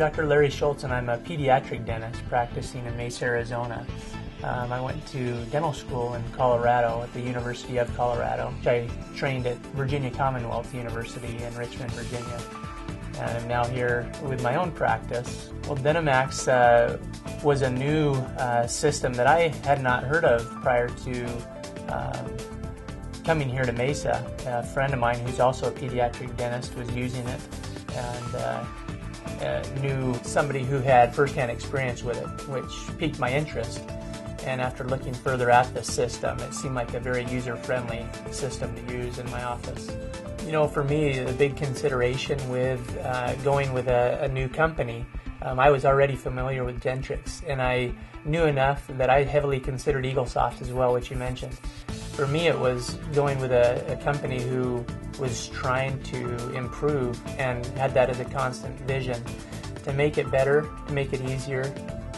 Dr. Larry Shults, and I'm a pediatric dentist practicing in Mesa, Arizona. I went to dental school in Colorado at the University of Colorado. I trained at Virginia Commonwealth University in Richmond, Virginia. And I'm now here with my own practice. Well, DentiMax was a new system that I had not heard of prior to coming here to Mesa. A friend of mine who's also a pediatric dentist was using it, and knew somebody who had firsthand experience with it, which piqued my interest. And after looking further at the system, it seemed like a very user-friendly system to use in my office. You know, for me, the big consideration with going with a new company, I was already familiar with Dentrix, and I knew enough that I heavily considered EagleSoft as well, which you mentioned. For me, it was going with a company who was trying to improve and had that as a constant vision, to make it better, to make it easier,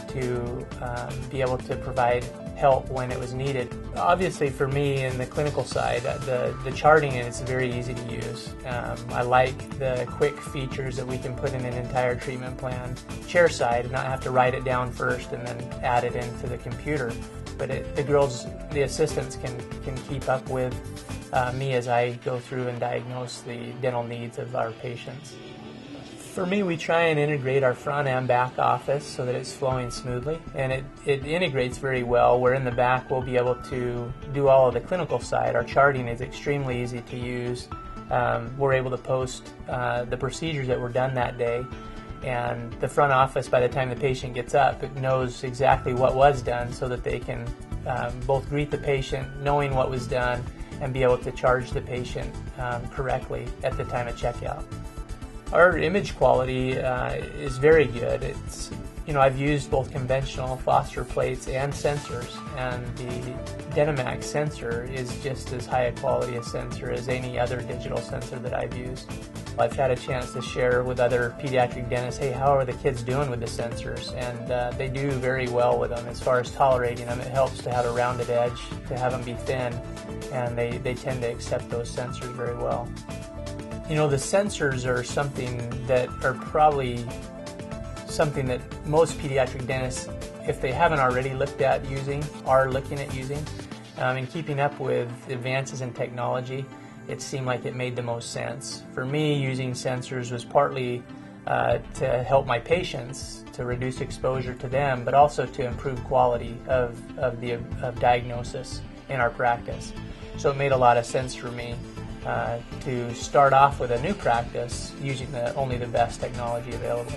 to be able to provide help when it was needed. Obviously for me in the clinical side, the charting is very easy to use. I like the quick features that we can put in an entire treatment plan. Chair side, not have to write it down first and then add it into the computer. But the assistants can keep up with me as I go through and diagnose the dental needs of our patients. For me, we try and integrate our front and back office so that it's flowing smoothly, and it integrates very well, where in the back we'll be able to do all of the clinical side. Our charting is extremely easy to use. We're able to post the procedures that were done that day, and the front office, by the time the patient gets up, it knows exactly what was done so that they can both greet the patient knowing what was done and be able to charge the patient correctly at the time of checkout. Our image quality is very good. It's, I've used both conventional phosphor plates and sensors, and the DentiMax sensor is just as high a quality a sensor as any other digital sensor that I've used. I've had a chance to share with other pediatric dentists, hey, how are the kids doing with the sensors? And they do very well with them as far as tolerating them. It helps to have a rounded edge, to have them be thin, and they tend to accept those sensors very well. You know, the sensors are something that are probably something that most pediatric dentists, if they haven't already looked at using, are looking at using. And keeping up with advances in technology, it seemed like it made the most sense. For me, using sensors was partly to help my patients, to reduce exposure to them, but also to improve quality of diagnosis in our practice. So it made a lot of sense for me to start off with a new practice using only the best technology available.